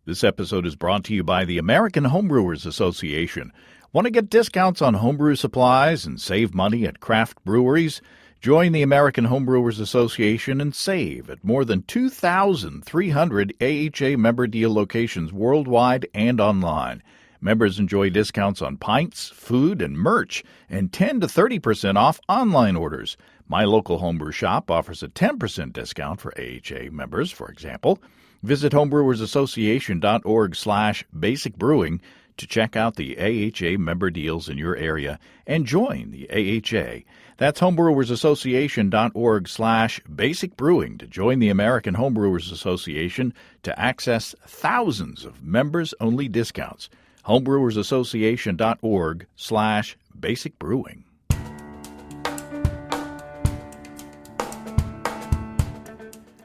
This episode is brought to you by the American Homebrewers Association. Want to get discounts on homebrew supplies and save money at craft breweries? Join the American Homebrewers Association and save at more than 2,300 AHA member deal locations worldwide and online. Members enjoy discounts on pints, food, and merch, and 10 to 30% off online orders. My local homebrew shop offers a 10% discount for AHA members, for example. Visit homebrewersassociation.org/basic brewing to check out the AHA member deals in your area and join the AHA. That's homebrewersassociation.org/basic brewing to join the American Homebrewers Association to access thousands of members-only discounts. homebrewersassociation.org/basic brewing.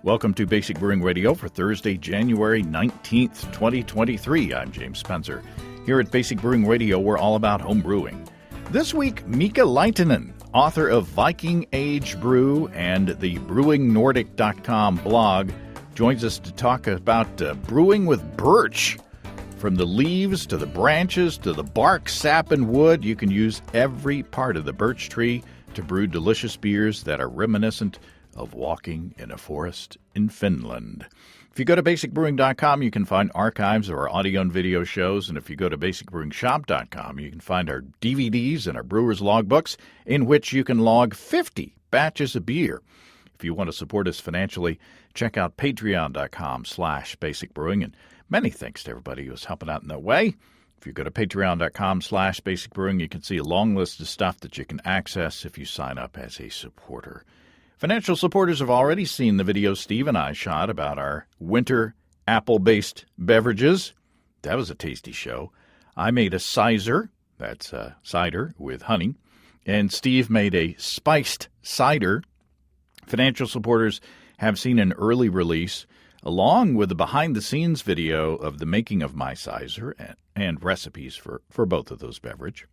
Welcome to Basic Brewing Radio for Thursday, January 19th, 2023. I'm James Spencer. Here at Basic Brewing Radio, we're all about home brewing. This week, Mika Laitinen, author of Viking Age Brew and the BrewingNordic.com blog, joins us to talk about brewing with birch. From the leaves to the branches to the bark, sap, and wood, you can use every part of the birch tree to brew delicious beers that are reminiscent of walking in a forest in Finland. If you go to basicbrewing.com, you can find archives of our audio and video shows. And if you go to basicbrewingshop.com, you can find our DVDs and our brewer's logbooks, in which you can log 50 batches of beer. If you want to support us financially, check out patreon.com/basicbrewing. And many thanks to everybody who's helping out in that way. If you go to patreon.com/basicbrewing, you can see a long list of stuff that you can access if you sign up as a supporter. Financial supporters have already seen the video Steve and I shot about our winter apple-based beverages. That was a tasty show. I made a sizer, that's cider with honey, and Steve made a spiced cider. Financial supporters have seen an early release, along with a behind-the-scenes video of the making of my sizer and recipes for both of those beverages.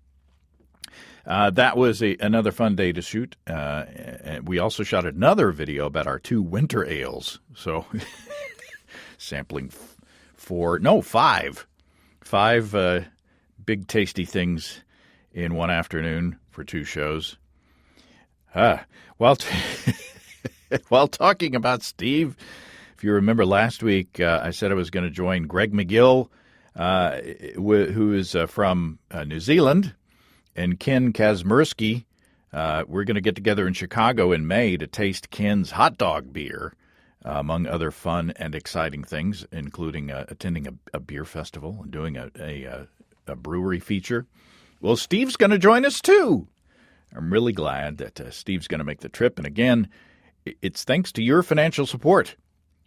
That was another fun day to shoot. And we also shot another video about our two winter ales. So sampling five big tasty things in one afternoon for two shows. While talking about Steve, if you remember last week, I said I was going to join Greg McGill, who is from New Zealand, and Ken Kazmersky. We're going to get together in Chicago in May to taste Ken's hot dog beer, among other fun and exciting things, including attending a beer festival and doing a brewery feature. Well, Steve's going to join us, too. I'm really glad that Steve's going to make the trip. And again, it's thanks to your financial support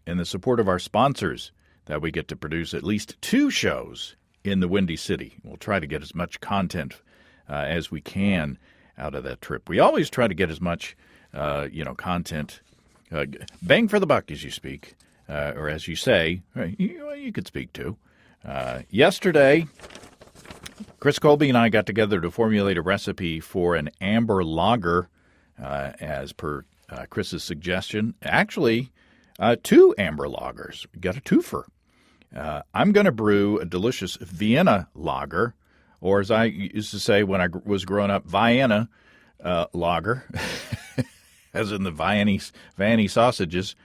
and the support of our sponsors that we get to produce at least two shows in the Windy City. We'll try to get as much content as we can out of that trip. We always try to get as much, content, bang for the buck, as you speak, or as you say, you could speak to. Yesterday, Chris Colby and I got together to formulate a recipe for an amber lager, as per Chris's suggestion. Actually, two amber lagers. We got a twofer. I'm going to brew a delicious Vienna lager, or as I used to say when I was growing up, Vienna lager, as in the Viennese sausages.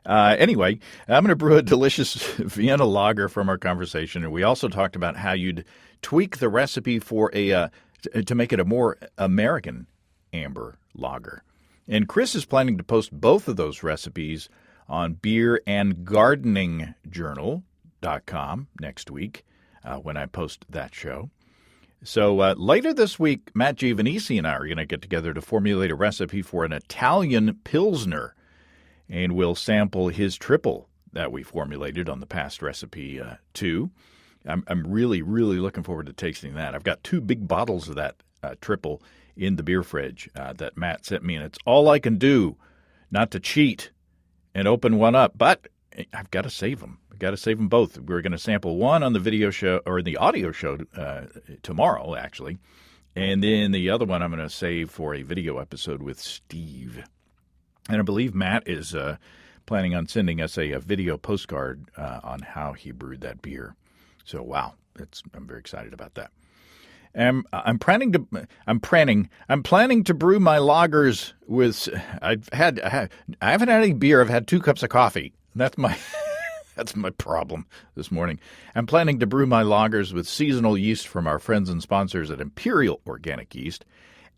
Anyway, I'm going to brew a delicious Vienna lager from our conversation, and we also talked about how you'd tweak the recipe for to make it a more American amber lager. And Chris is planning to post both of those recipes on beerandgardeningjournal.com next week when I post that show. So later this week, Matt Giovanisi and I are going to get together to formulate a recipe for an Italian Pilsner, and we'll sample his triple that we formulated on the past recipe, too. I'm really, really looking forward to tasting that. I've got two big bottles of that triple in the beer fridge that Matt sent me, and it's all I can do not to cheat and open one up, but I've got to save them. I've got to save them both. We're going to sample one on the video show, or the audio show tomorrow, actually, and then the other one I'm going to save for a video episode with Steve. And I believe Matt is planning on sending us a video postcard on how he brewed that beer. So, wow, I'm very excited about that. I'm planning to brew my lagers with. I haven't had any beer. I've had 2 cups of coffee. That's my problem this morning. I'm planning to brew my lagers with seasonal yeast from our friends and sponsors at Imperial Organic Yeast.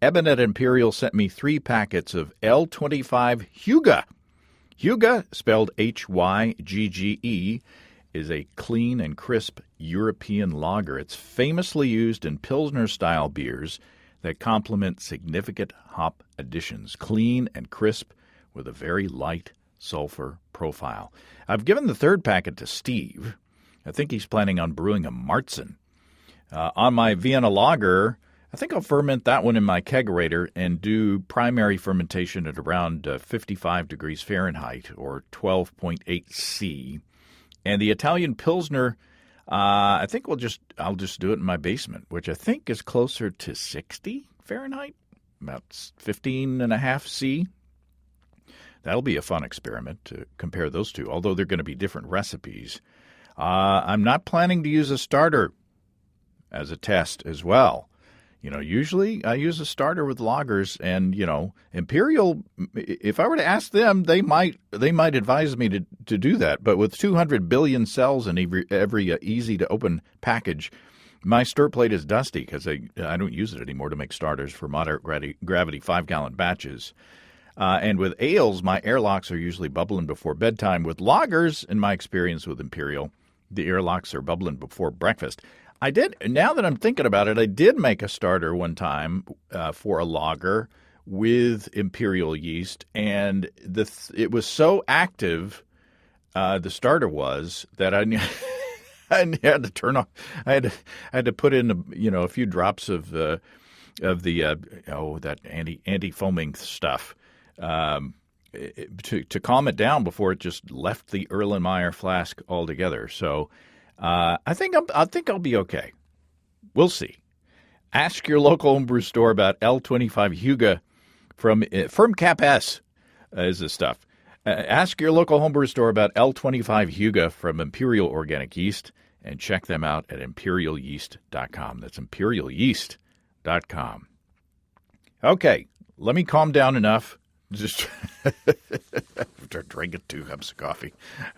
Eben at Imperial sent me 3 packets of L25 Hygge. Hygge, spelled Hygge, is a clean and crisp European lager. It's famously used in Pilsner-style beers that complement significant hop additions. Clean and crisp with a very light sulfur profile. I've given the 3rd packet to Steve. I think he's planning on brewing a Marzen. On my Vienna lager, I think I'll ferment that one in my kegerator and do primary fermentation at around 55 degrees Fahrenheit or 12.8 C. And the Italian Pilsner, I think I'll just do it in my basement, which I think is closer to 60 Fahrenheit, about 15.5 C. That'll be a fun experiment to compare those two, although they're going to be different recipes. I'm not planning to use a starter as a test as well. Usually I use a starter with lagers, and, Imperial, if I were to ask them, they might advise me to do that. But with 200 billion cells in every easy-to-open package, my stir plate is dusty because I don't use it anymore to make starters for moderate gravity 5-gallon batches. And with ales, my airlocks are usually bubbling before bedtime. With lagers, in my experience with Imperial, the airlocks are bubbling before breakfast. Now that I'm thinking about it, I did make a starter one time for a lager with Imperial yeast, and it was so active, the starter was, that I had to turn off. I had to put in a few drops of that anti-foaming stuff to calm it down before it just left the Erlenmeyer flask altogether. So. I think I'll be okay. We'll see. Ask your local homebrew store about L25 Hygge from Firm Cap S is the stuff. Ask your local homebrew store about L25 Hygge from Imperial Organic Yeast and check them out at imperialyeast.com. That's imperialyeast.com. Okay, let me calm down enough. Just after drinking 2 cups of coffee.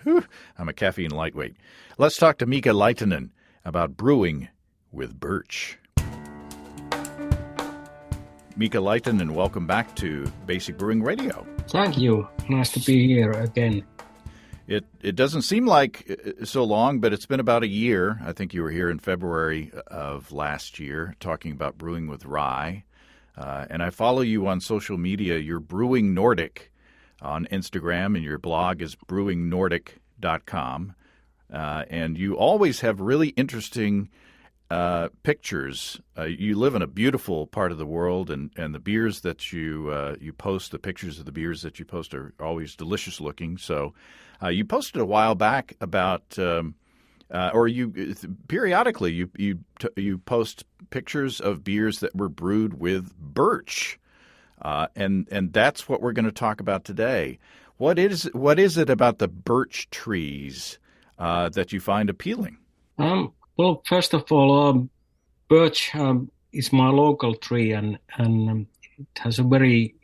Whew, I'm a caffeine lightweight. Let's talk to Mika Laitinen about brewing with Birch. Mika Laitinen, welcome back to Basic Brewing Radio. Thank you. Nice to be here again. It doesn't seem like so long, but it's been about a year. I think you were here in February of last year talking about brewing with rye. And I follow you on social media. You're Brewing Nordic on Instagram, and your blog is brewingnordic.com. And you always have really interesting pictures. You live in a beautiful part of the world, and the beers that you post, the pictures of the beers that you post are always delicious looking. So you posted a while back about periodically you post pictures of beers that were brewed with Birch, and that's what we're going to talk about today. What is it about the birch trees that you find appealing? Well, first of all, birch is my local tree, and it has a very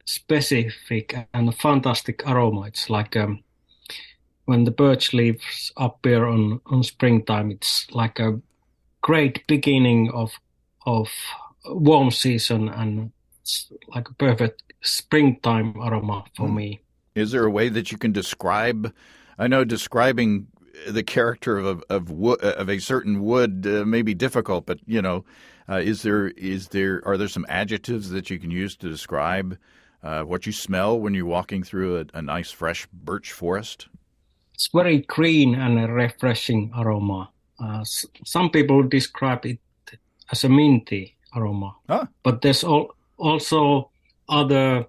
specific and fantastic aroma. It's like when the birch leaves appear on springtime, it's like a great beginning of warm season, and it's like a perfect springtime aroma for me. Is there a way that you can describe? I know describing the character of a certain wood may be difficult, but are there some adjectives that you can use to describe what you smell when you're walking through a nice fresh birch forest? It's very green and a refreshing aroma. Some people describe it as a minty aroma, but there's also other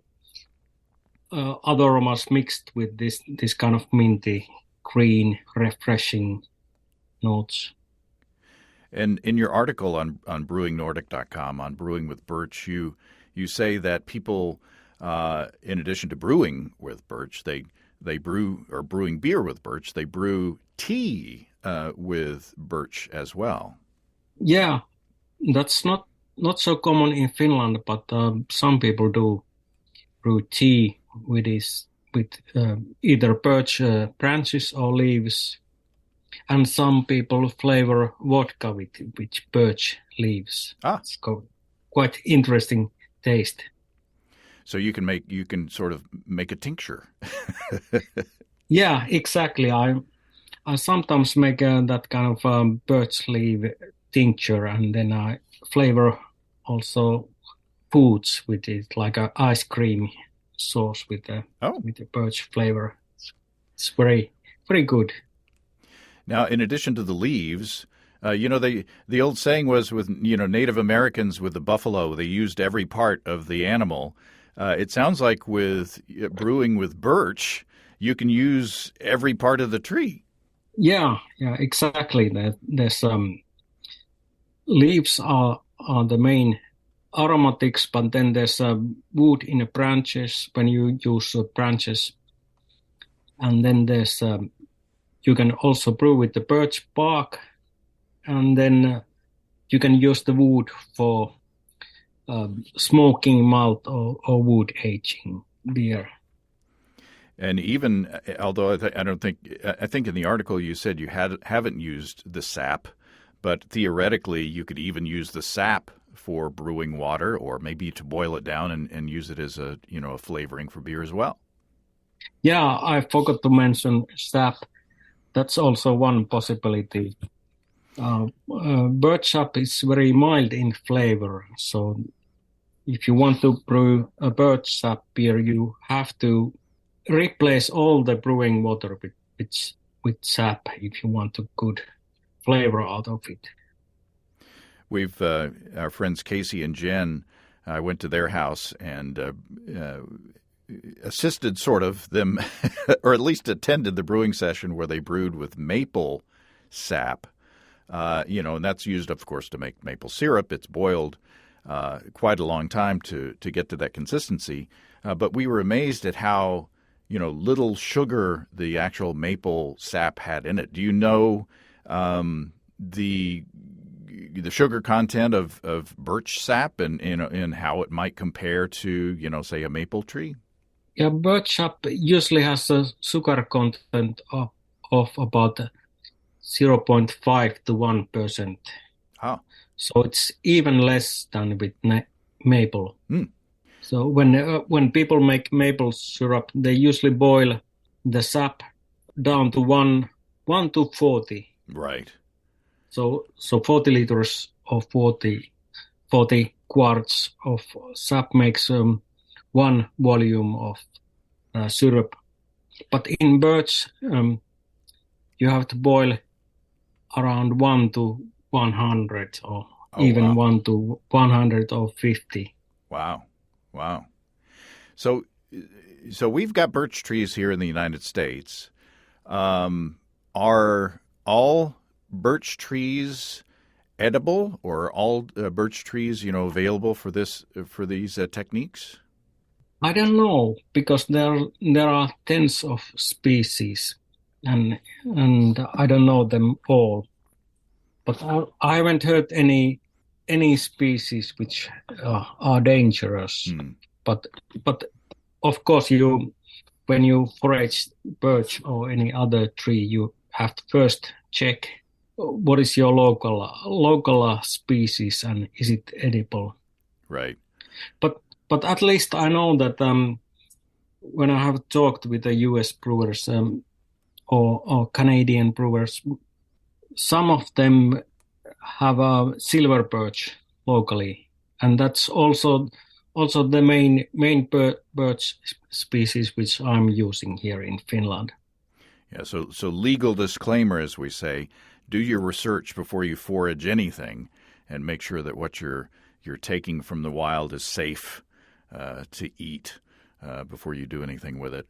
aromas mixed with this kind of minty, green, refreshing notes. And in your article on brewingnordic.com, on Brewing with Birch, you say that people, in addition to brewing with Birch, they brew, or brewing beer with birch, they brew tea with birch as well. Yeah, that's not so common in Finland, but some people do brew tea with either birch branches or leaves, and some people flavor vodka with birch leaves. Ah, It's quite interesting taste. so you can sort of make a tincture. Yeah, exactly. I sometimes make that kind of birch leaf tincture, and then I flavor also foods with it, like a ice cream sauce Oh, with the birch flavor. It's very good. now in addition to the leaves, the old saying was with Native Americans with the buffalo, they used every part of the animal. It sounds like with brewing with birch, you can use every part of the tree. Yeah, exactly. There's leaves are the main aromatics, but then there's wood in the branches when you use branches, and then there's you can also brew with the birch bark, and then you can use the wood for smoking malt or wood aging beer. And even although I don't think I think in the article you said you haven't used the sap, but theoretically you could even use the sap for brewing water, or maybe to boil it down and use it as a flavoring for beer as well. Yeah, I forgot to mention sap. That's also one possibility. Birch sap is very mild in flavor, so if you want to brew a birch sap beer, you have to replace all the brewing water with sap if you want a good flavor out of it. We've our friends Casey and Jen. I went to their house and assisted sort of them, or at least attended the brewing session where they brewed with maple sap. And that's used, of course, to make maple syrup. It's boiled quite a long time to get to that consistency. But we were amazed at how little sugar the actual maple sap had in it. Do you know the sugar content of birch sap and how it might compare to say a maple tree? Yeah, birch sap usually has a sugar content of about 0.5 to 1%. Ah. So it's even less than with maple. Mm. So when people make maple syrup, they usually boil the sap down to 1 to 40. Right. So 40 liters or 40 quarts of sap makes 1 volume of syrup. But in birch, you have to boil around 1 to 100 or even wow. 1 to 150. Wow. So we've got birch trees here in the United States. Are all birch trees edible, or are all birch trees, available for these techniques? I don't know, because there are tens of species, and I don't know them all. But I haven't heard any species which are dangerous. But of course, when you forage birch or any other tree, you have to first check what is your local species and is it edible. Right. But at least I know that when I have talked with the U.S. brewers or Canadian brewers, some of them have a silver birch locally, and that's also the main birch species which I'm using here in Finland. Yeah. So legal disclaimer, as we say, do your research before you forage anything, and make sure that what you're taking from the wild is safe to eat before you do anything with it.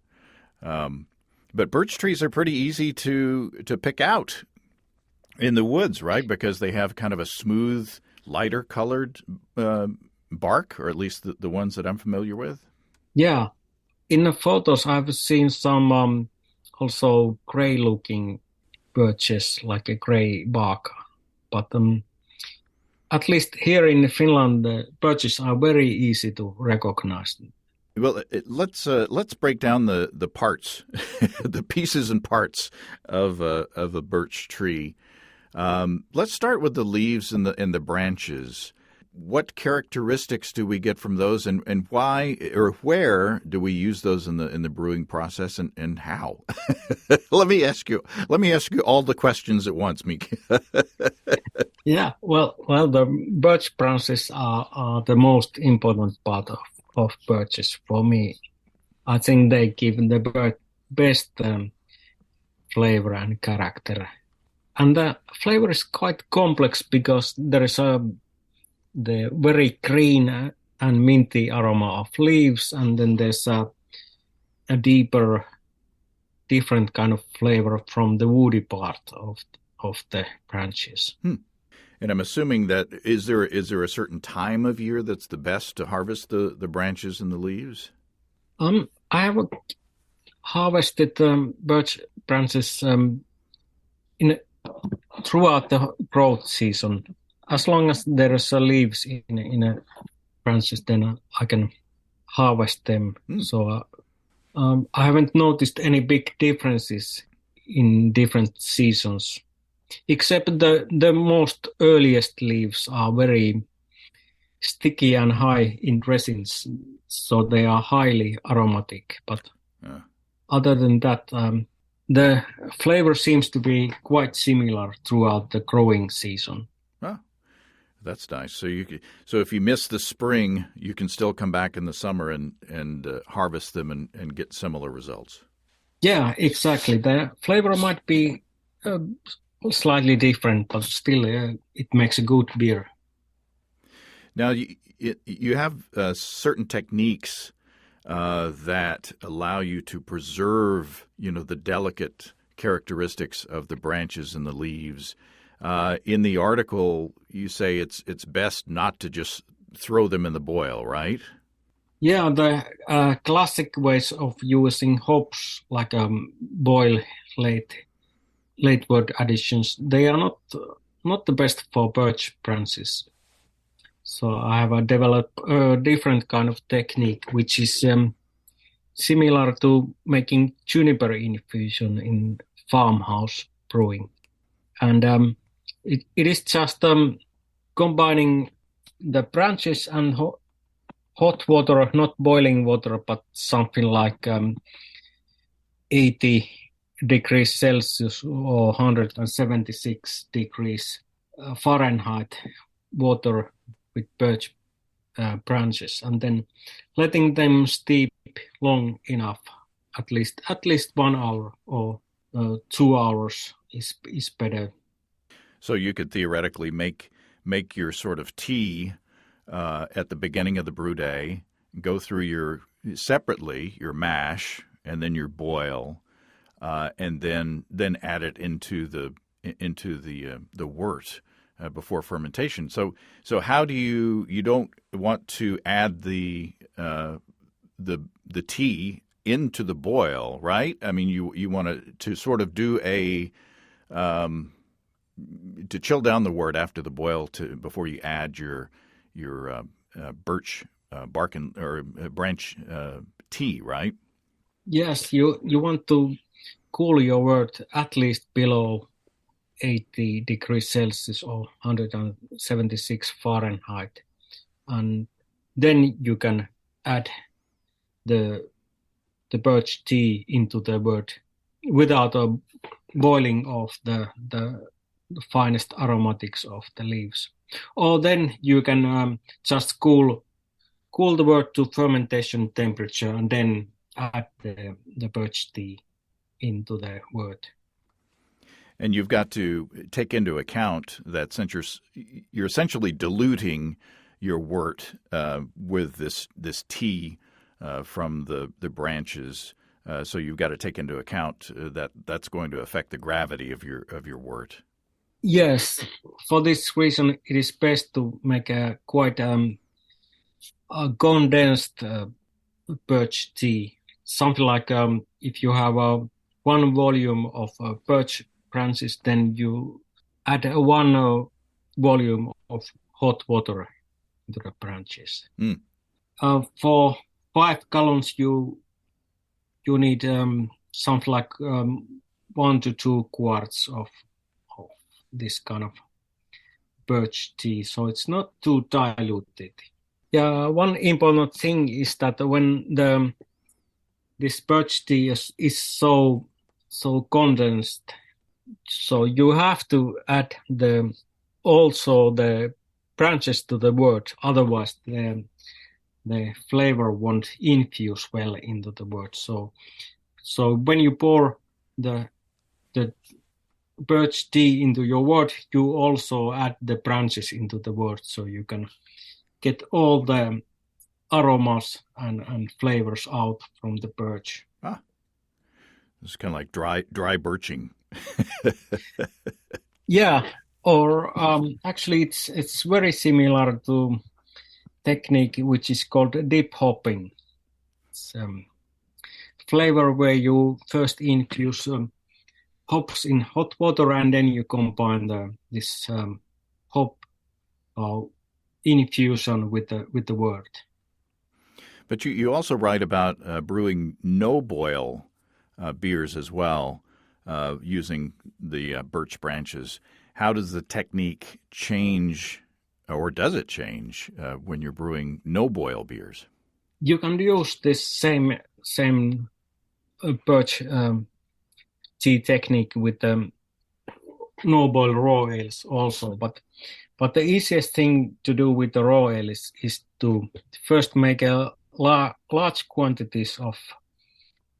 But birch trees are pretty easy to pick out in the woods, right? Because they have kind of a smooth, lighter colored bark, or at least the ones that I'm familiar with. Yeah, In the photos, I've seen some also gray-looking birches, like a gray bark. But at least here in Finland, the birches are very easy to recognize. Well, let's break down the parts, the pieces and parts of a birch tree. Let's start with the leaves and the branches. What characteristics do we get from those, and why or where do we use those in the brewing process, and how? Let me ask you all the questions at once, Mika. Yeah, well, the birch branches are the most important part of birches for me. I think they give the best flavor and character. And the flavor is quite complex because there is the very green and minty aroma of leaves, and then there's a deeper, different kind of flavor from the woody part of the branches. And I'm assuming that is there a certain time of year that's the best to harvest the branches and the leaves? I have harvested birch branches in throughout the growth season. As long as there is leaves in a branches, then I can harvest them. So I haven't noticed any big differences in different seasons, except the most earliest leaves are very sticky and high in resins, so they are highly aromatic. But other than that, the flavor seems to be quite similar throughout the growing season. Oh, that's nice. So if you miss the spring, you can still come back in the summer and harvest them and get similar results. Yeah, exactly. The flavor might be slightly different, but still it makes a good beer. Now, you have certain techniques that allow you to preserve, the delicate characteristics of the branches and the leaves. In the article, you say it's best not to just throw them in the boil, right? Yeah, the classic ways of using hops, like boil late word additions, they are not the best for birch branches. So I have developed a different kind of technique, which is similar to making juniper infusion in farmhouse brewing. And it is just combining the branches and hot water, not boiling water, but something like 80 degrees Celsius or 176 degrees Fahrenheit water with birch branches, and then letting them steep long enough, at least 1 hour or 2 hours is better. So you could theoretically make your sort of tea at the beginning of the brew day, go through separately your mash and then your boil, and then add it into the wort before fermentation. So how do you don't want to add the tea into the boil, right? I mean, you want to sort of do to chill down the wort after the boil before you add your birch bark or branch tea, right? Yes, you want to cool your wort at least below 80 degrees Celsius or 176 Fahrenheit, and then you can add the birch tea into the wort without boiling of the finest aromatics of the leaves. Or then you can just cool the wort to fermentation temperature and then add the birch tea into the wort. And you've got to take into account that since you're essentially diluting your wort with this tea from the branches, so you've got to take into account that that's going to affect the gravity of your wort. Yes, for this reason, it is best to make a quite a condensed birch tea, something like if you have one volume of birch branches, then you add one volume of hot water into the branches. Mm. For 5 gallons, you need something like 1 to 2 quarts of this kind of birch tea, so it's not too diluted. Yeah, one important thing is that when this birch tea is so condensed, so you have to add also the branches to the wort, otherwise the flavor won't infuse well into the wort. So when you pour the birch tea into your wort, you also add the branches into the wort, so you can get all the aromas and flavors out from the birch. Ah, it's kind of like dry birching. Yeah, or actually it's very similar to technique which is called dip hopping. It's flavor where you first infuse hops in hot water and then you combine this hop infusion with the wort. But you also write about brewing no boil beers as well, using the birch branches. How does the technique change, or does it change when you're brewing no boil beers? You can use this same birch tea technique with no boil raw ales also, but the easiest thing to do with the raw ale is to first make a large quantities of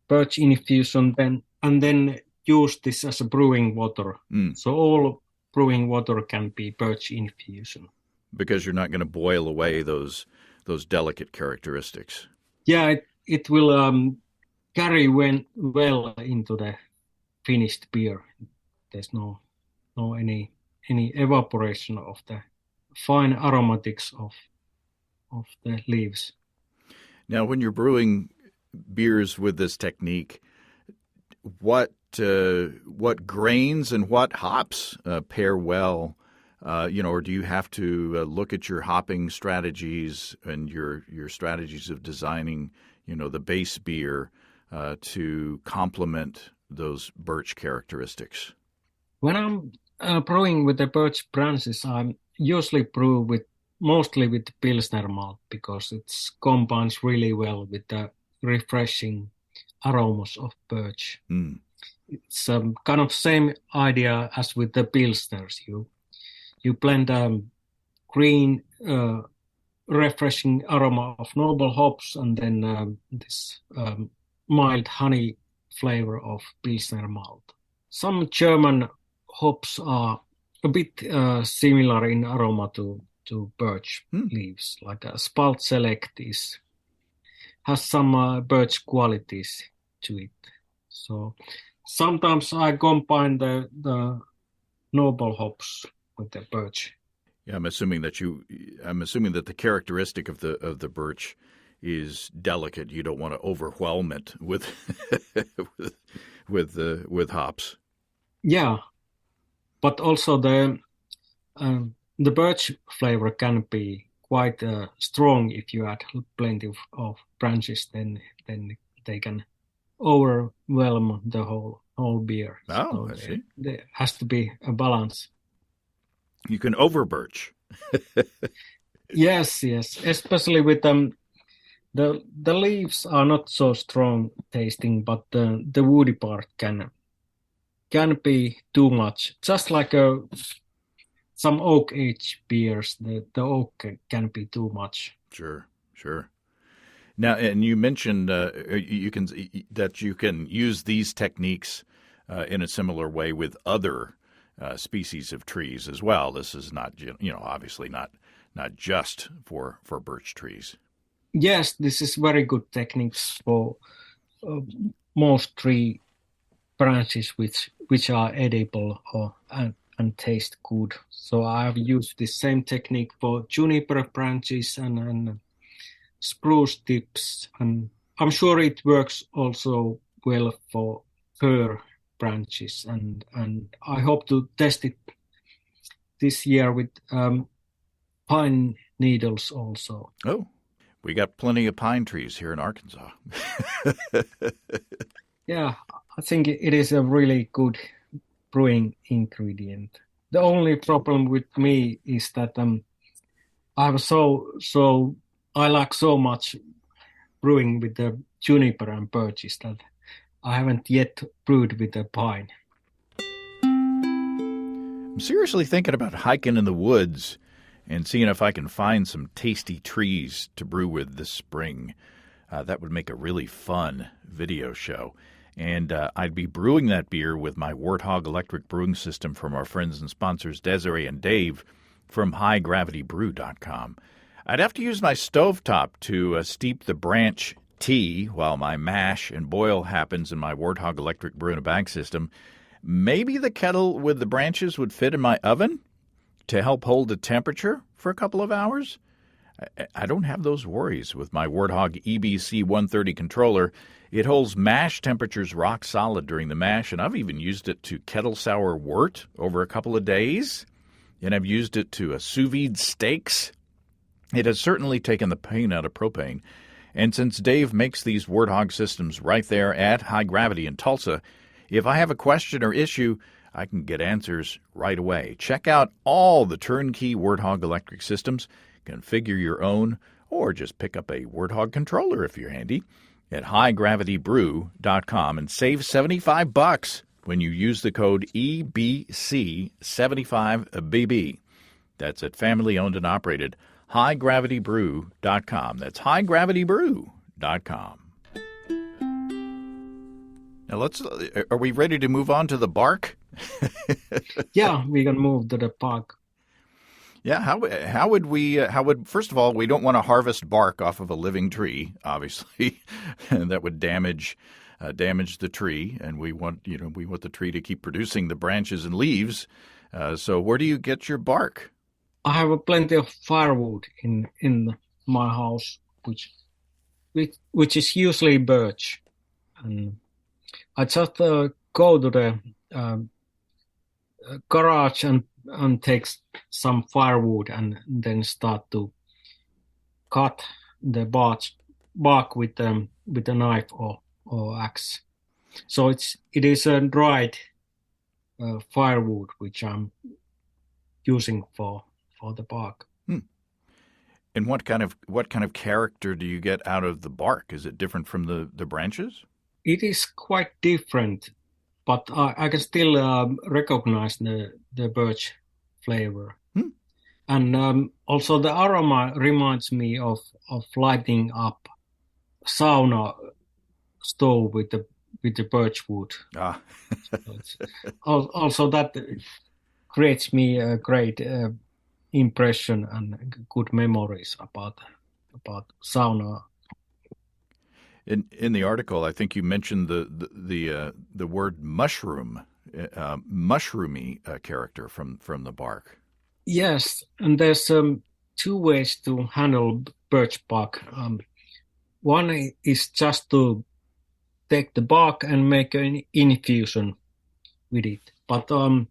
birch infusion, and then use this as a brewing water. So all brewing water can be birch infusion. Because you're not going to boil away those delicate characteristics. Yeah, it will carry well into the finished beer. There's no any evaporation of the fine aromatics of the leaves. Now, when you're brewing beers with this technique, what grains and what hops pair well? Or do you have to look at your hopping strategies and your strategies of designing, the base beer to complement those birch characteristics? When I'm brewing with the birch branches, I usually brew mostly with Pilsner malt because it combines really well with the refreshing aromas of birch. Mm. It's kind of same idea as with the Pilsners. You blend green, refreshing aroma of noble hops and then this mild honey flavor of Pilsner malt. Some German hops are a bit similar in aroma to birch leaves, like a Spalt Select has some birch qualities to it. So sometimes I combine the noble hops with the birch. Yeah, I'm assuming that the characteristic of the birch is delicate. You don't want to overwhelm it with with hops. Yeah, but also the birch flavor can be quite strong if you add plenty of branches. Then they can overwhelm the whole beer. Oh, so I see. There has to be a balance. You can over birch. Yes, especially with the leaves are not so strong tasting, but the woody part can be too much. Just like some oak age beers, the oak can be too much. Sure. Now, and you mentioned you can use these techniques in a similar way with other species of trees as well. This is not, obviously not just for birch trees. Yes, this is very good techniques for most tree branches which are edible and taste good. So I have used the same technique for juniper branches and spruce tips and I'm sure it works also well for fir branches, and I hope to test it this year with pine needles also. Oh, we got plenty of pine trees here in Arkansas. Yeah, I think it is a really good brewing ingredient. The only problem with me is that I have I like so much brewing with the juniper and birches that I haven't yet brewed with the pine. I'm seriously thinking about hiking in the woods and seeing if I can find some tasty trees to brew with this spring. That would make a really fun video show. And I'd be brewing that beer with my Warthog electric brewing system from our friends and sponsors Desiree and Dave from HighGravityBrew.com. I'd have to use my stovetop to steep the branch tea while my mash and boil happens in my Warthog electric brew in a bag system. Maybe the kettle with the branches would fit in my oven to help hold the temperature for a couple of hours. I don't have those worries with my Warthog EBC 130 controller. It holds mash temperatures rock solid during the mash, and I've even used it to kettle sour wort over a couple of days, and I've used it to sous vide steaks. It has certainly taken the pain out of propane. And since Dave makes these Warthog systems right there at High Gravity in Tulsa, if I have a question or issue, I can get answers right away. Check out all the turnkey Warthog electric systems, configure your own, or just pick up a Warthog controller if you're handy at HighGravityBrew.com and save $75 when you use the code EBC75BB. That's at family-owned and operated HighGravityBrew.com. That's HighGravityBrew.com. Now are we ready to move on to the bark? Yeah, we can move to the bark. Yeah, how would first of all, we don't want to harvest bark off of a living tree, obviously. That would damage the tree, and we want the tree to keep producing the branches and leaves. So where do you get your bark? I have plenty of firewood in my house, which is usually birch, and I just go to the garage and take some firewood and then start to cut the bark with a knife or axe. So it is a dried firewood which I'm using for the bark. And what kind of character do you get out of the bark? Is it different from the branches? It is quite different, but I can still recognize the birch flavor. And also the aroma reminds me of lighting up sauna stove with the birch wood. Also that creates me a great impression and good memories about sauna. In the article, I think you mentioned the word mushroom, mushroomy character from the bark. Yes, and there's two ways to handle birch bark. One is just to take the bark and make an infusion with it. But the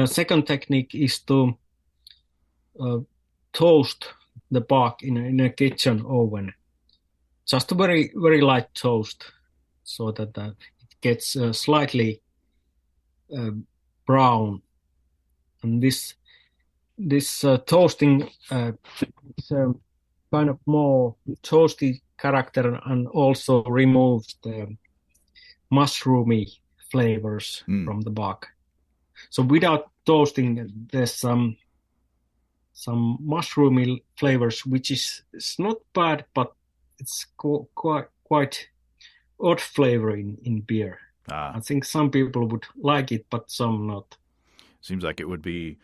second technique is to toast the bark in a kitchen oven. Just a very, very light toast so that it gets slightly brown. And this toasting is kind of more toasty character and also removes the mushroomy flavors from the bark. So without toasting, there's some mushroomy flavors, which is not bad, but it's quite odd flavor in beer. I think some people would like it, but some not. Seems like it would be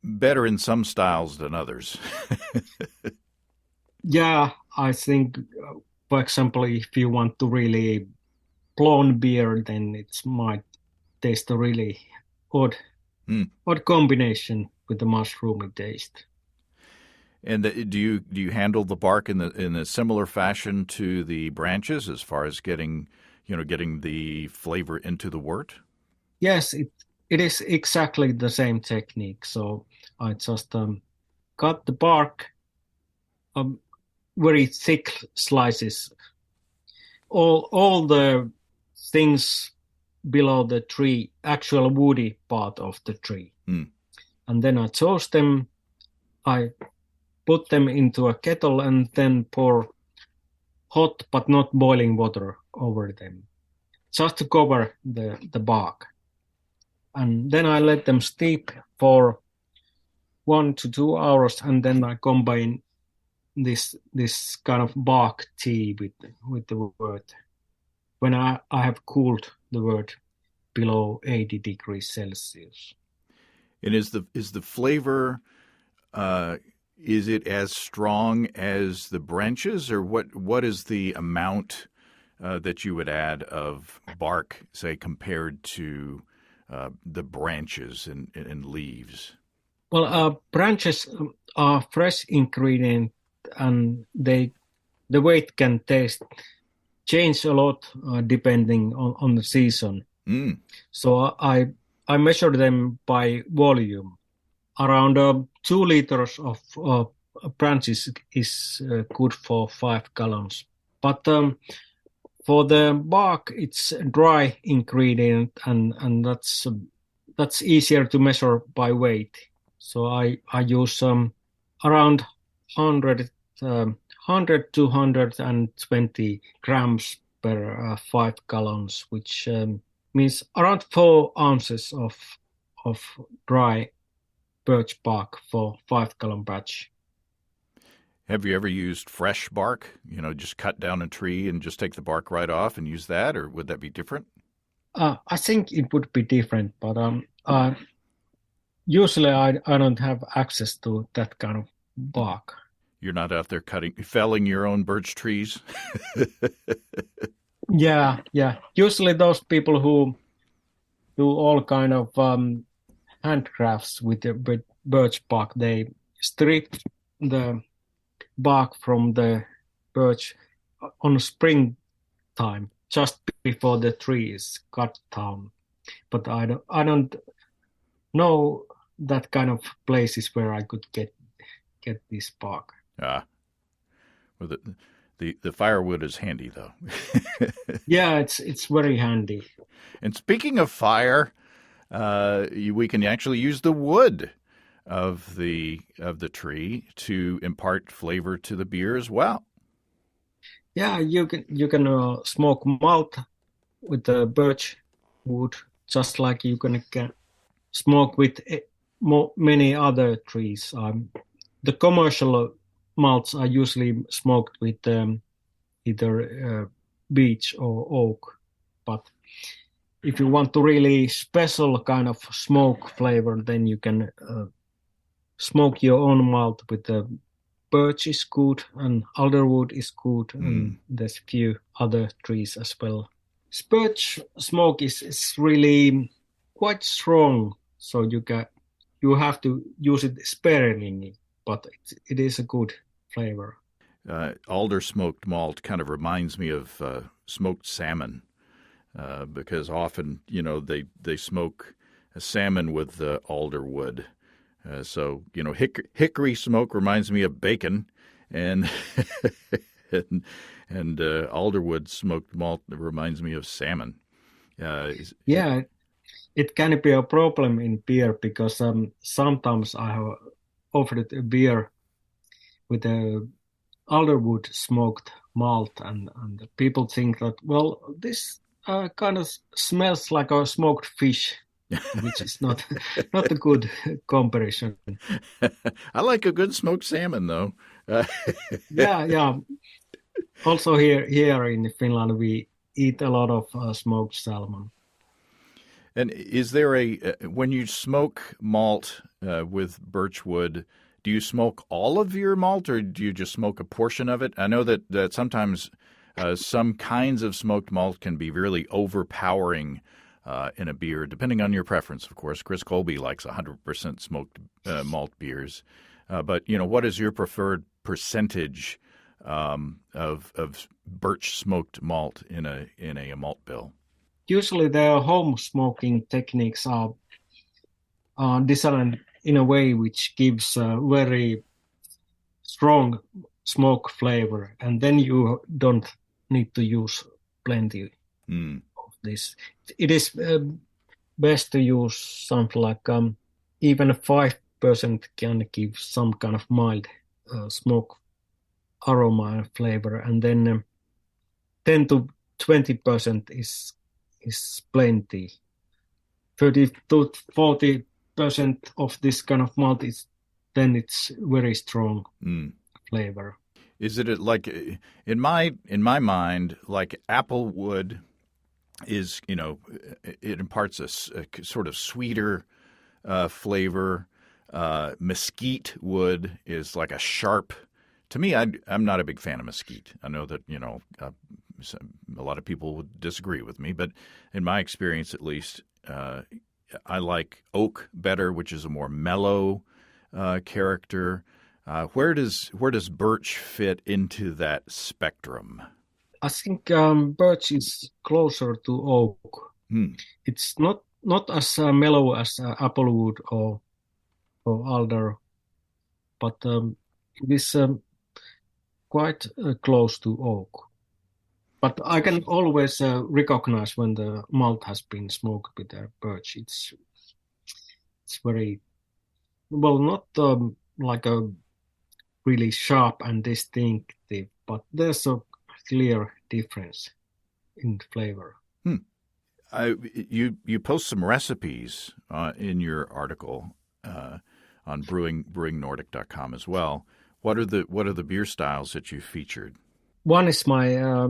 better in some styles than others. Yeah, I think, for example, if you want to really blonde beer, then it might taste a really odd combination with the mushroomy taste. And do you handle the bark in a similar fashion to the branches as far as getting the flavor into the wort? Yes, it is exactly the same technique. So I just cut the bark um, very thick slices, all the things below the tree, actual woody part of the tree. Mm. And then I toast them. I put them into a kettle and then pour hot but not boiling water over them, just to cover the bark. And then I let them steep for 1 to 2 hours, and then I combine this kind of bark tea with the wort when I have cooled the wort below 80 degrees Celsius. And is the flavor is it as strong as the branches, or what is the amount that you would add of bark, say, compared to the branches and leaves? Well, branches are fresh ingredient, and the weight can change a lot depending on the season. Mm. So I measure them by volume. Around 2 liters of branches is good for 5 gallons. But for the bark, it's a dry ingredient, and that's easier to measure by weight. So I use around 100 to 120 grams per 5 gallons, which means around 4 ounces of dry birch bark for 5 gallon batch. Have you ever used fresh bark? Just cut down a tree and just take the bark right off and use that, or would that be different? I think it would be different, but usually I don't have access to that kind of bark. You're not out there felling your own birch trees? Yeah. Usually those people who do all kind of handcrafts with the birch bark, they strip the bark from the birch on springtime, just before the tree is cut down. But I don't know that kind of places where I could get this bark. Well, the firewood is handy, though. Yeah, it's very handy. And speaking of fire, we can actually use the wood of the tree to impart flavor to the beer as well. Yeah, you can smoke malt with the birch wood, just like you can smoke with many other trees. The commercial malts are usually smoked with either beech or oak, but if you want to really special kind of smoke flavor, then you can smoke your own malt with the birch is good, and alderwood is good, and there's a few other trees as well. Birch smoke is really quite strong, so you have to use it sparingly, but it is a good flavor. Alder smoked malt kind of reminds me of smoked salmon, because often they smoke a salmon with alder wood. So hickory smoke reminds me of bacon, and and alderwood smoked malt reminds me of salmon. Yeah, it can be a problem in beer because sometimes I have offered a beer with a alderwood smoked malt, and people think that, well, this kind of smells like a smoked fish, which is not a good comparison. I like a good smoked salmon, though. Yeah. Also here in Finland, we eat a lot of smoked salmon. And is there when you smoke malt with birchwood, do you smoke all of your malt, or do you just smoke a portion of it? I know that sometimes some kinds of smoked malt can be really overpowering in a beer, depending on your preference, of course. Chris Colby likes 100% smoked malt beers. But what is your preferred percentage of birch smoked malt in a malt bill? Usually the home smoking techniques are designed in a way which gives a very strong smoke flavor, and then you don't need to use plenty of this. It is best to use something like even 5% can give some kind of mild smoke aroma and flavor, and then 10 to 20% is plenty. 30 to 40% of this kind of malt then it's very strong flavor. Is it like in my mind, like apple wood is, it imparts a sort of sweeter flavor. Mesquite wood is like a sharp. To me, I'm not a big fan of mesquite. I know that a lot of people would disagree with me, but in my experience, at least, I like oak better, which is a more mellow character. Where does birch fit into that spectrum? I think birch is closer to oak. It's not as mellow as applewood or alder, but it is quite close to oak. But I can always recognize when the malt has been smoked with the birch. It's very well, not like a really sharp and distinctive, but there's a clear difference in flavor. You post some recipes in your article on brewingnordic.com as well. What are the beer styles that you featured? One is my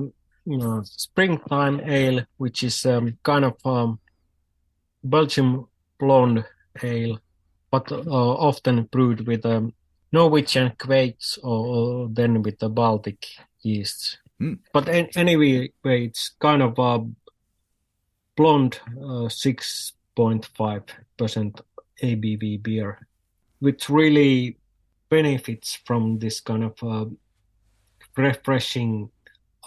springtime ale, which is kind of Belgian blonde ale, but often brewed with Norwegian quaits or then with the Baltic yeasts. But anyway, it's kind of a blonde 6.5% ABV beer, which really benefits from this kind of refreshing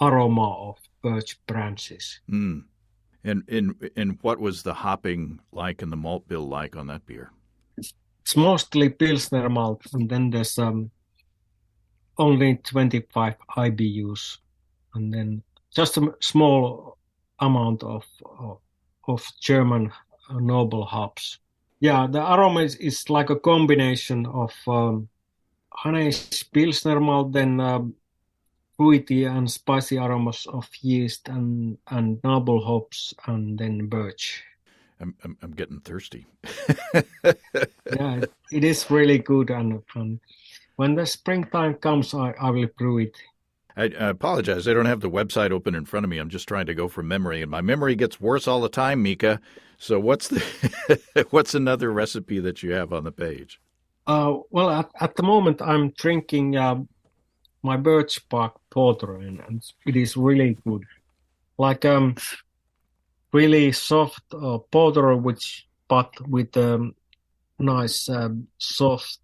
aroma of birch branches. And what was the hopping like and the malt bill like on that beer? It's mostly Pilsner malt, and then there's only 25 IBUs, and then just a small amount of German noble hops. Yeah, the aroma is like a combination of Hannes Pilsner malt, then fruity and spicy aromas of yeast and noble hops, and then birch. I'm getting thirsty. Yeah, it is really good, and when the springtime comes, I will brew it. I apologize. I don't have the website open in front of me. I'm just trying to go from memory, and my memory gets worse all the time, Mika. So what's another recipe that you have on the page? Well, at the moment, I'm drinking my birch bark porter, and it is really good. Like really soft porter, but with nice, soft,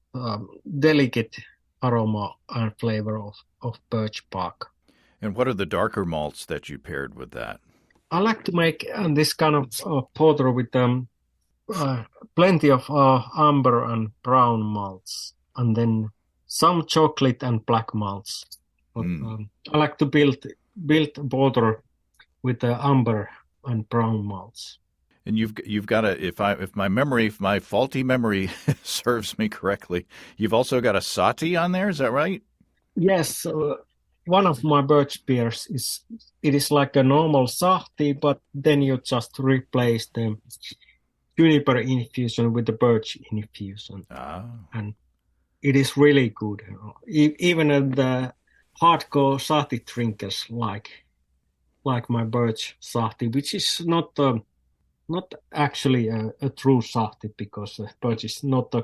delicate aroma and flavor of birch bark. And what are the darker malts that you paired with that? I like to make this kind of porter with plenty of amber and brown malts, and then some chocolate and black malts. But, I like to build porter with the amber and brown malts. And you've got if my faulty memory serves me correctly, you've also got a sati on there. Is that right? Yes, one of my birch beers is like a normal sahti, but then you just replace the juniper infusion with the birch infusion, and it is really good. Even the hardcore sahti drinkers like my birch sahti, which is not actually a true sahti, because birch is not a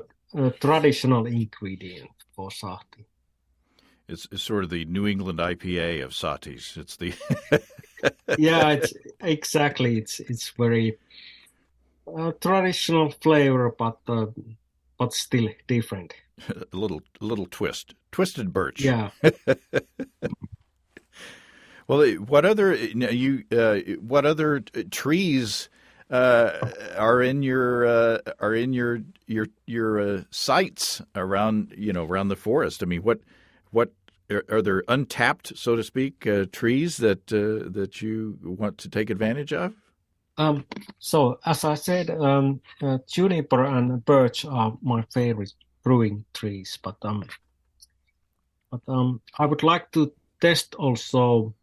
traditional ingredient for sahti. It's sort of the New England IPA of satis. It's the Yeah, it's exactly. It's very traditional flavor, but but still different. A little twisted birch. Yeah. Well, what other trees are in your sites around around the forest? I mean, what are there untapped, so to speak, trees that you want to take advantage of? So as I said, juniper and birch are my favorite brewing trees, but I would like to test also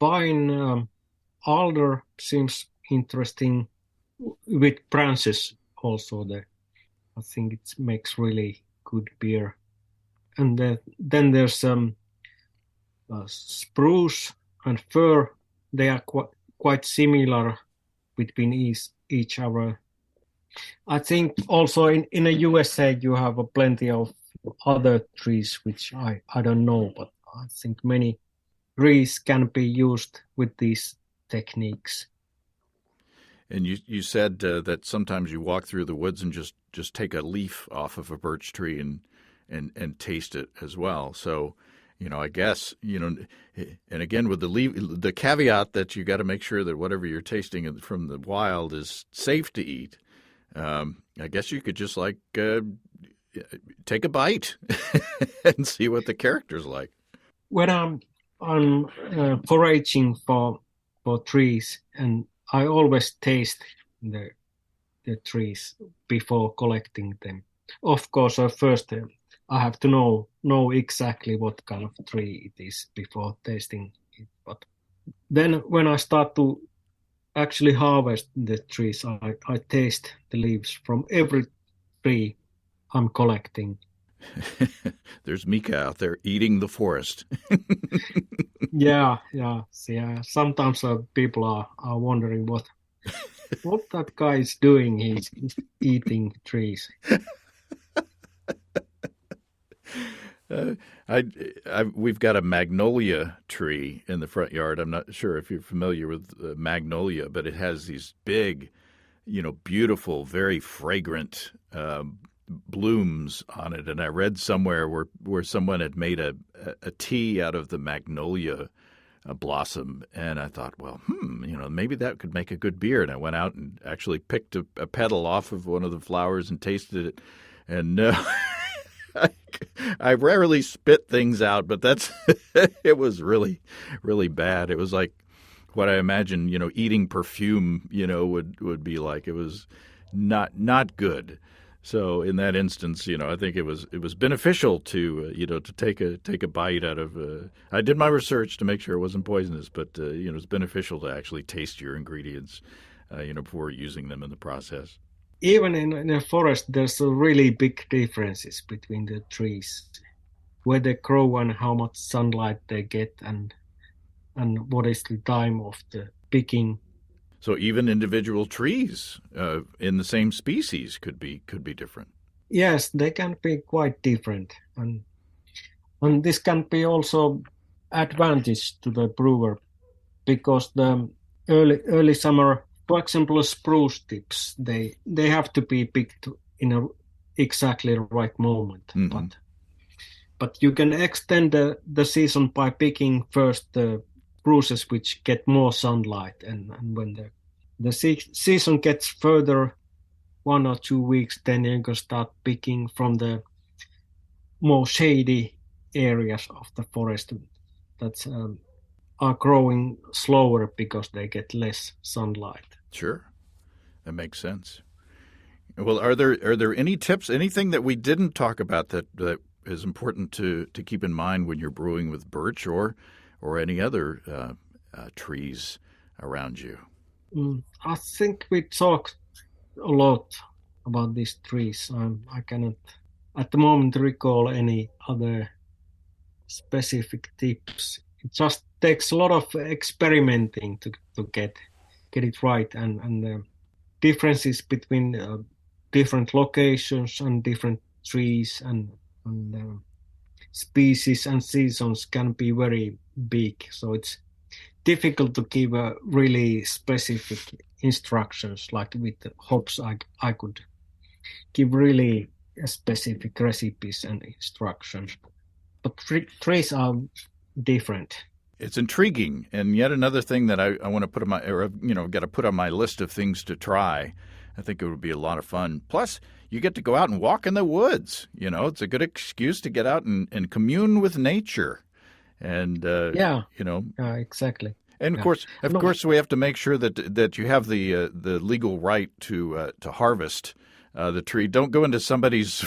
pine. Alder seems interesting with branches also there. I think it makes really good beer. And then there's spruce and fir. They are quite similar between each other. I think also in the USA you have plenty of other trees which I don't know, but I think many trees can be used with these techniques. And you said that sometimes you walk through the woods and just take a leaf off of a birch tree and taste it as well. So, I guess, and again with the caveat that you got to make sure that whatever you're tasting from the wild is safe to eat. I guess you could just take a bite and see what the character's like. When I'm foraging for trees, and I always taste the trees before collecting them. Of course, first I have to know exactly what kind of tree it is before tasting it. But then when I start to actually harvest the trees, I taste the leaves from every tree I'm collecting. There's Mika out there eating the forest. Yeah. Sometimes people are wondering what that guy is doing. He's eating trees. We've got a magnolia tree in the front yard. I'm not sure if you're familiar with magnolia, but it has these big, beautiful, very fragrant blooms on it. And I read somewhere where someone had made a tea out of the magnolia blossom, and I thought, well, maybe that could make a good beer. And I went out and actually picked a petal off of one of the flowers and tasted it, and I rarely spit things out, but it was really, really bad. It was like what I imagine, eating perfume, would be like. It was not good. So in that instance, I think it was beneficial to to take a bite out of. I did my research to make sure it wasn't poisonous, but it's beneficial to actually taste your ingredients, before using them in the process. Even in a forest, there's a really big differences between the trees, where they grow and how much sunlight they get, and what is the time of the picking. So even individual trees in the same species could be different. Yes, they can be quite different, and this can be also advantage to the brewer, because the early summer, for example, spruce tips, they have to be picked in a exactly right moment. Mm-hmm. But you can extend the season by picking first the spruces which get more sunlight, and when the season gets further, 1 or 2 weeks, then you can start picking from the more shady areas of the forest that are growing slower because they get less sunlight. Sure, that makes sense. Well, are there any tips, anything that we didn't talk about that is important to keep in mind when you're brewing with birch or any other trees around you? I think we talked a lot about these trees. I cannot at the moment recall any other specific tips. It just takes a lot of experimenting to get it right, and the differences between different locations and different trees and species and seasons can be very big. So it's difficult to give really specific instructions. Like with the hops, I could give really specific recipes and instructions. But trees are different. It's intriguing, and yet another thing that I want to put on my, or got to put on my list of things to try. I think it would be a lot of fun. Plus, you get to go out and walk in the woods. It's a good excuse to get out and commune with nature. And exactly. And of course, we have to make sure that you have the legal right to harvest the tree. Don't go into somebody's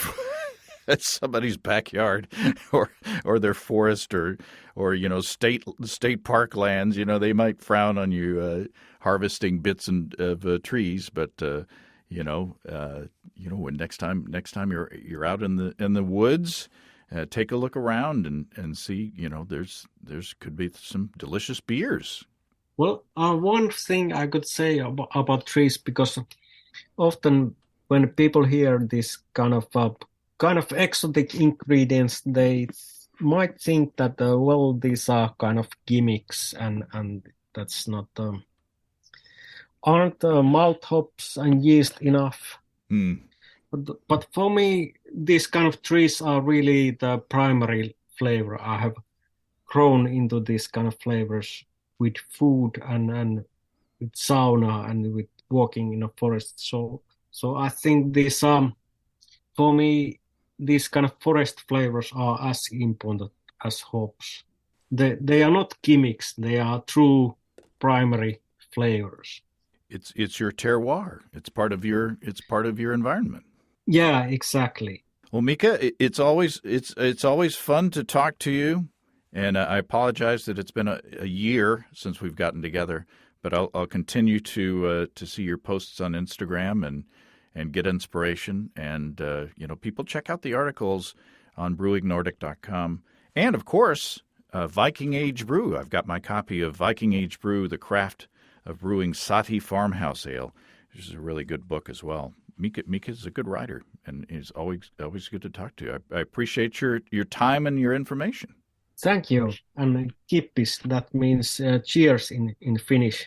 backyard or their forest or state park lands. They might frown on you harvesting bits of trees, but when next time you're out in the woods, take a look around and see. There's could be some delicious beers. Well, one thing I could say about trees, because often when people hear this kind of exotic ingredients, they might think that these are kind of gimmicks, and that's not aren't malt hops and yeast enough. But for me, these kind of trees are really the primary flavor. I have grown into these kind of flavors with food and with sauna and with walking in a forest. So I think this for me, these kind of forest flavors are as important as hops. They are not gimmicks. They are true primary flavors. It's your terroir. It's part of your environment. Yeah, exactly. Well, Mika, it's always fun to talk to you, and I apologize that it's been a year since we've gotten together, but I'll continue to see your posts on Instagram and get inspiration. And people check out the articles on brewingnordic.com, and of course, Viking Age Brew. I've got my copy of Viking Age Brew, The Craft of Brewing Sati Farmhouse Ale, which is a really good book as well. Mika's a good writer, and he's always good to talk to. I appreciate your time and your information. Thank you. And kippis, that means cheers in Finnish.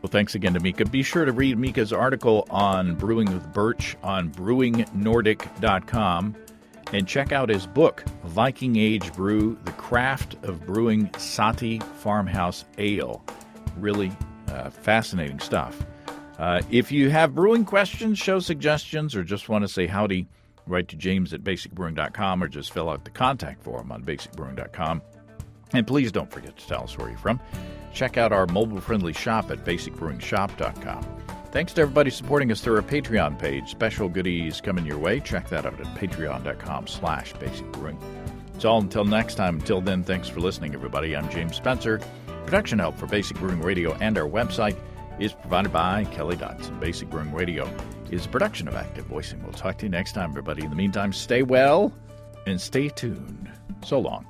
Well, thanks again to Mika. Be sure to read Mika's article on Brewing with Birch on brewingnordic.com. And check out his book, Viking Age Brew, The Craft of Brewing Sati Farmhouse Ale. Really fascinating stuff. If you have brewing questions, show suggestions, or just want to say howdy, write to James at basicbrewing.com or just fill out the contact form on basicbrewing.com. And please don't forget to tell us where you're from. Check out our mobile-friendly shop at basicbrewingshop.com. Thanks to everybody supporting us through our Patreon page. Special goodies coming your way. Check that out at patreon.com/basicbrewing. It's all until next time. Until then, thanks for listening, everybody. I'm James Spencer. Production help for Basic Brewing Radio and our website is provided by Kelly Dodson. Basic Brewing Radio is a production of Active Voicing. We'll talk to you next time, everybody. In the meantime, stay well and stay tuned. So long.